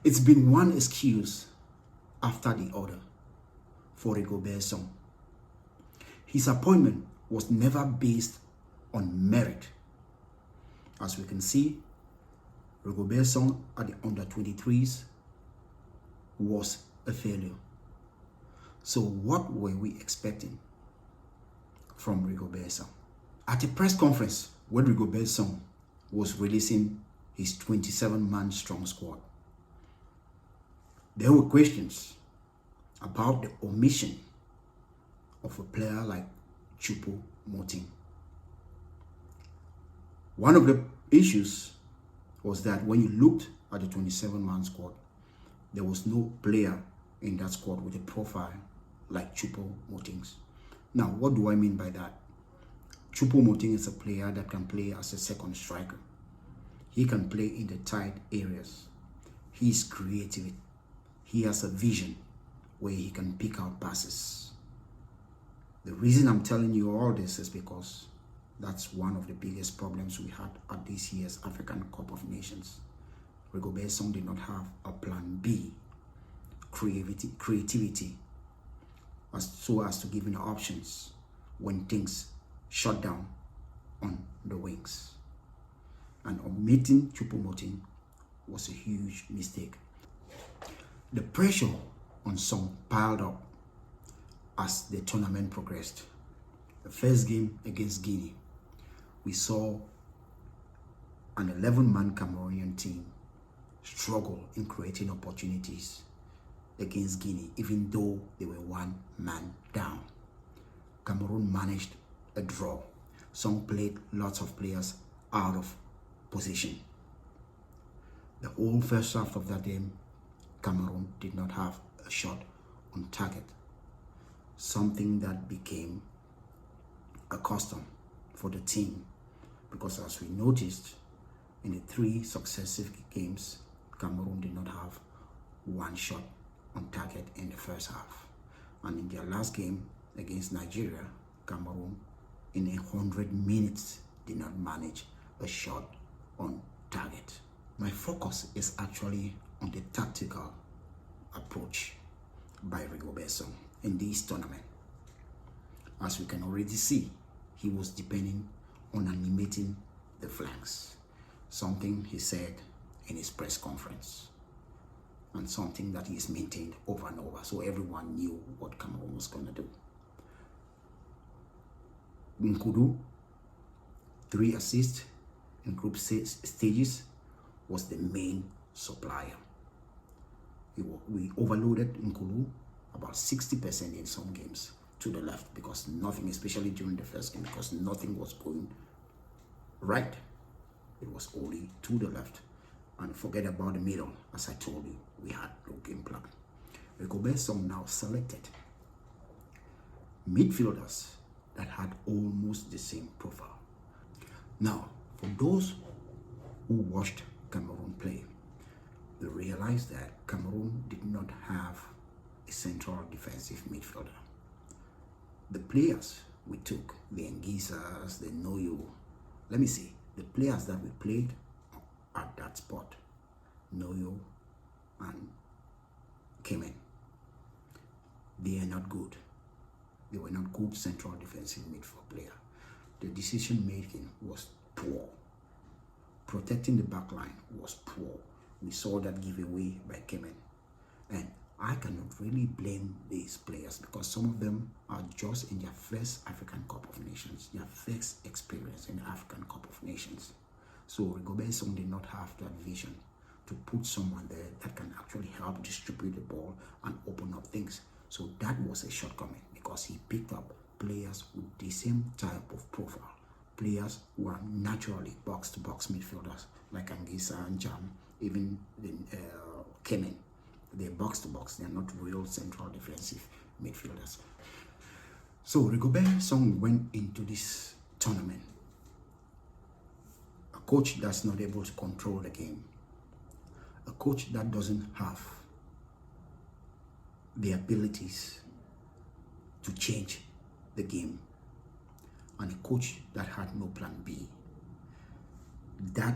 It's been one excuse after the other for Rigobert Song. His appointment was never based on merit. As we can see, Rigobert Song at the under-23s was a failure. So what were we expecting from Rigobert Song? At a press conference when Rigobert Song was releasing his 27-man strong squad, there were questions about the omission of a player like Choupo-Moting. One of the issues was that when you looked at the 27-man squad, there was no player in that squad with a profile like Choupo-Moting's. Now, what do I mean by that? Choupo-Moting is a player that can play as a second striker. He can play in the tight areas. He is creative. He has a vision where he can pick out passes. The reason I'm telling you all this is because that's one of the biggest problems we had at this year's African Cup of Nations. Rigobert Song did not have a plan B, creativity, so as to give him options when things shut down on the wings. And omitting Choupo-Moting was a huge mistake. The pressure on Song piled up as the tournament progressed. The first game against Guinea, we saw an 11-man Cameroonian team struggle in creating opportunities against Guinea, even though they were one man down. Cameroon managed a draw. Song played lots of players out of position. The whole first half of that game, Cameroon did not have a shot on target, something that became a custom for the team, because as we noticed in the 3 successive games, Cameroon did not have one shot on target in the first half. And in their last game against Nigeria, Cameroon in 100 minutes did not manage a shot on target. My focus is actually on the tactical approach by Rigobert Song in this tournament. As we can already see, he was depending on animating the flanks, something he said in his press conference, and something that he's maintained over and over, so everyone knew what Cameroon was going to do. Nkudu, 3 assists in group stages, was the main supplier. We overloaded Nkudu about 60% in some games to the left, because nothing, especially during the first game, because nothing was going right. It was only to the left. And forget about the middle. As I told you, we had no game plan. Rigobert Song now selected midfielders that had almost the same profile. Now, for those who watched Cameroon play, they realized that Cameroon did not have a central defensive midfielder. The players we took, the Ngisas, the Noyo, the players that we played at that spot, Noyo and Kemen, they are not good. They were not good central defensive midfield player. The decision making was poor. Protecting the back line was poor. We saw that giveaway by Kemen. And I cannot really blame these players, because some of them are just in their first African Cup of Nations, their first experience in the African Cup of Nations. So Rigobert Song did not have that vision to put someone there that can actually help distribute the ball and open up things. So that was a shortcoming, because he picked up players with the same type of profile, players who are naturally box-to-box midfielders, like Angisa and Jam, even Kemen. They're box-to-box, they're not real central defensive midfielders. So Rigobert Song went into this tournament a coach that's not able to control the game, a coach that doesn't have the abilities to change the game, and a coach that had no plan B. That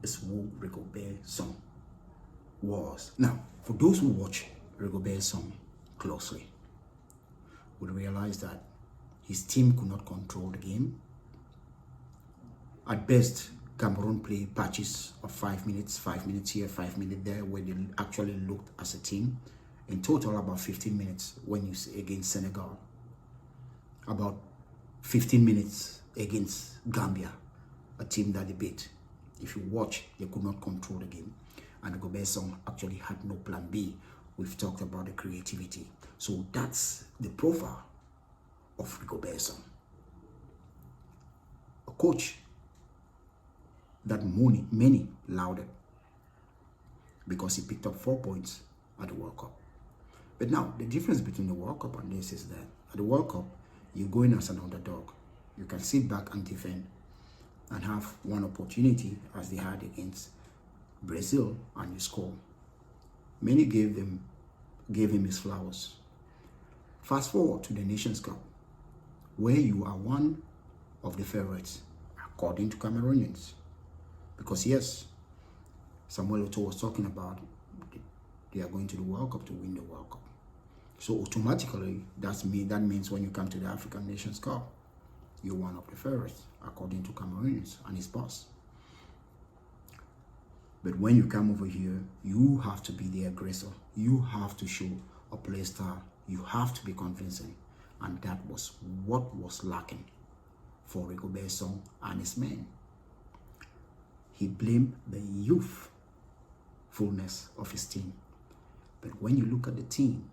is who Rigobert Song was. Now, for those who watch Rigobert Song closely, would realize that his team could not control the game. At best, Cameroon played patches of 5 minutes here, 5 minutes there, where they actually looked as a team. In total, about 15 minutes when you see against Senegal. About 15 minutes against Gambia, a team that they beat. If you watch, they could not control the game. And Rigobert Song actually had no plan B. We've talked about the creativity. So that's the profile of Rigobert Song. A coach that many lauded because he picked up 4 points at the World Cup. But now, the difference between the World Cup and this is that at the World Cup, you go in as an underdog. You can sit back and defend and have one opportunity as they had against Brazil and you score. Many gave him his flowers. Fast forward to the Nations Cup, where you are one of the favorites, according to Cameroonians. Because yes, Samuel Eto'o was talking about they are going to the World Cup to win the World Cup. So automatically, that means when you come to the African Nations Cup, you're one of the favorites, according to Cameroonians and his boss. But when you come over here, you have to be the aggressor. You have to show a play style. You have to be convincing. And that was what was lacking for Rigobert Song and his men. He blamed the youthfulness of his team. But when you look at the team,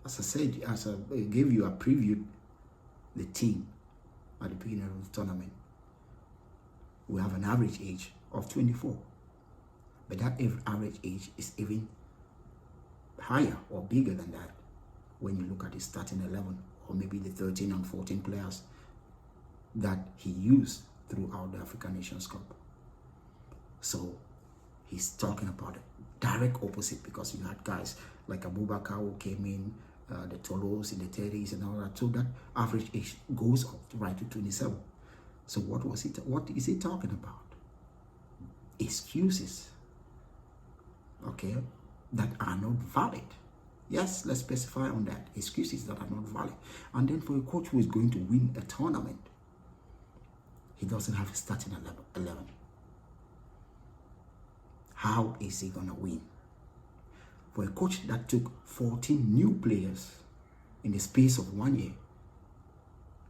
as I said, as I gave you a preview, the team at the beginning of the tournament, we have an average age of 24. But that average age is even higher or bigger than that when you look at the starting 11 or maybe the 13 and 14 players that he used throughout the African Nations Cup. So he's talking about the direct opposite, because you had guys like Abubakar who came in, the Tolos in the 30s and all that. So that average age goes up right to 27. So what is he talking about? Excuses, okay, that are not valid. Yes, let's specify on that. Excuses that are not valid. And then for a coach who is going to win a tournament, he doesn't have a starting 11. How is he going to win? For a coach that took 14 new players in the space of 1 year,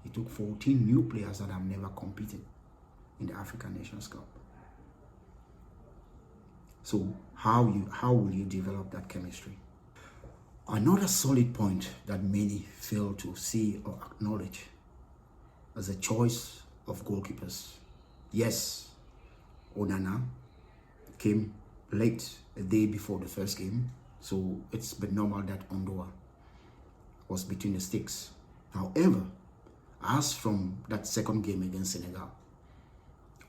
he took 14 new players that have never competed in the African Nations Cup. So how will you develop that chemistry? Another solid point that many fail to see or acknowledge as a choice of goalkeepers. Yes, Onana came late, a day before the first game, so it's been normal that Ondoa was between the sticks. However, as from that second game against Senegal,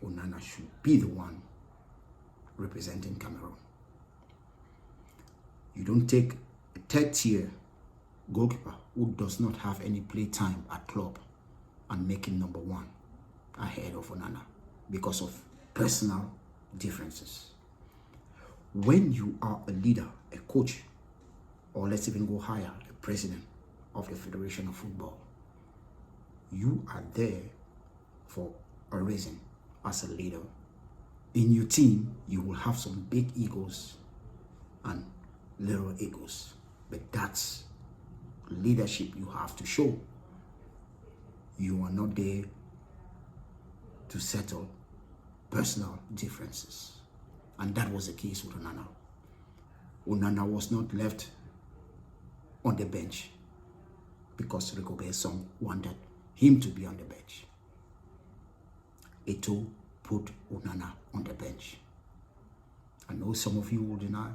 Onana should be the one representing Cameroon. You don't take a third-tier goalkeeper who does not have any play time at club and make him number one ahead of Onana because of personal differences. When you are a leader, a coach, or let's even go higher, the president of the Federation of Football, you are there for a reason as a leader. In your team, you will have some big egos and little egos, but that's leadership you have to show. You are not there to settle personal differences. And that was the case with Onana. Onana was not left on the bench because Rigobert Song wanted him to be on the bench. Eto'o put Onana on the bench. I know some of you will deny,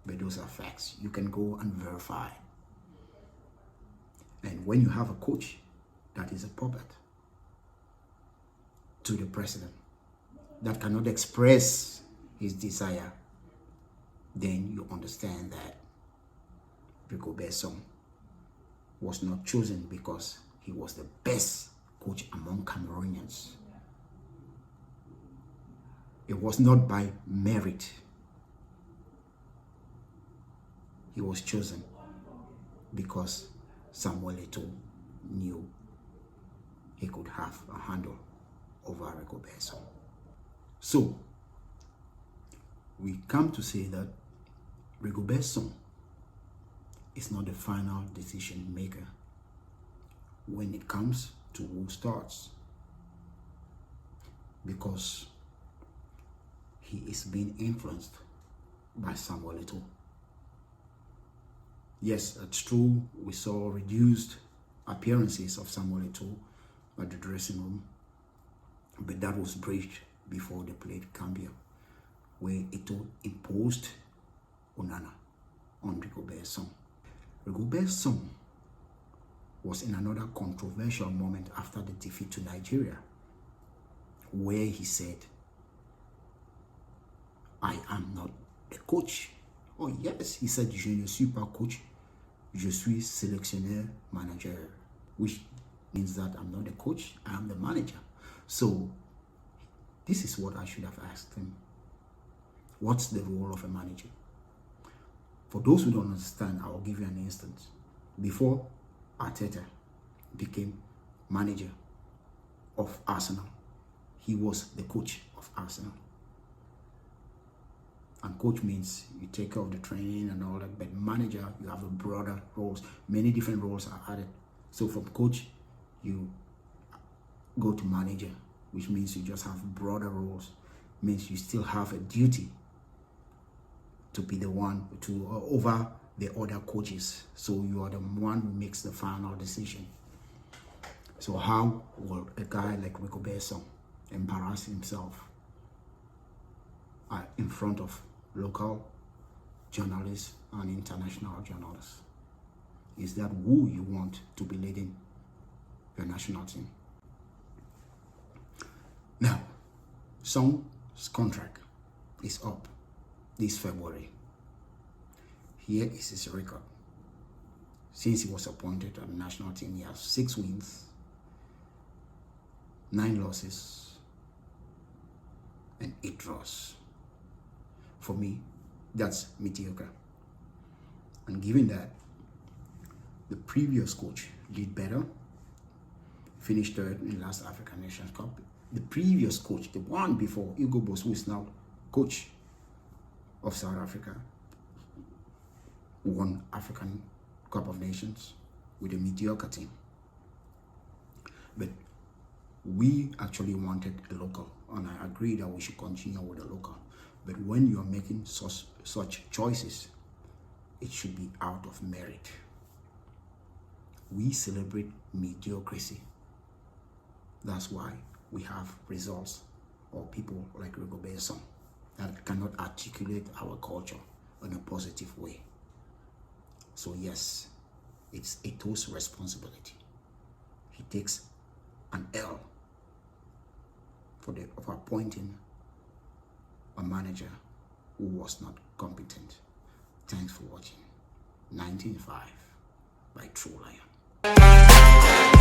but those are facts. You can go and verify. And when you have a coach that is a puppet to the president, that cannot express his desire, then you understand that Rigobert Song was not chosen because he was the best coach among Cameroonians. It was not by merit. he was chosen because Samuel Eto'o knew he could have a handle over Rigobert Song. So, we come to say that Rigobert Song is not the final decision maker when it comes to who starts, because he is being influenced by Samuel Eto'o. Yes, it's true, we saw reduced appearances of Samuel Eto'o at the dressing room, but that was bridged before they played Gambia, where Eto'o imposed Onana on Rigobert Song. Rigobert Song was in another controversial moment after the defeat to Nigeria, where he said, I am not the coach. Oh yes, he said, je ne suis pas coach, je suis sélectionneur manager, which means that I'm not the coach, I am the manager. So this is what I should have asked him. What's the role of a manager? For those who don't understand, I will give you an instance. Before Arteta became manager of Arsenal, he was the coach of Arsenal. And coach means you take care of the training and all that, but manager, you have a broader roles. Many different roles are added. So from coach, you go to manager, which means you just have broader roles. Means you still have a duty to be the one to over the other coaches. So you are the one who makes the final decision. So how will a guy like Rigobert Song embarrass himself in front of local journalists and international journalists? Is that who you want to be leading your national team? Now, Song's contract is up this February. Here is his record. Since he was appointed to the national team, he has 6 wins, 9 losses, and 8 draws. For me, that's mediocre. And given that the previous coach did better, finished third in last African Nations Cup, the previous coach, the one before, Rigobert, who is now coach of South Africa, won African Cup of Nations with a mediocre team. But we actually wanted a local, and I agree that we should continue with a local. But when you are making such choices, it should be out of merit. We celebrate mediocrity. That's why we have results or people like Rigobert Song that cannot articulate our culture in a positive way. So yes, it's Eto'o's responsibility. He takes an L for appointing a manager who was not competent. Thanks for watching. 19.5 by True Lion.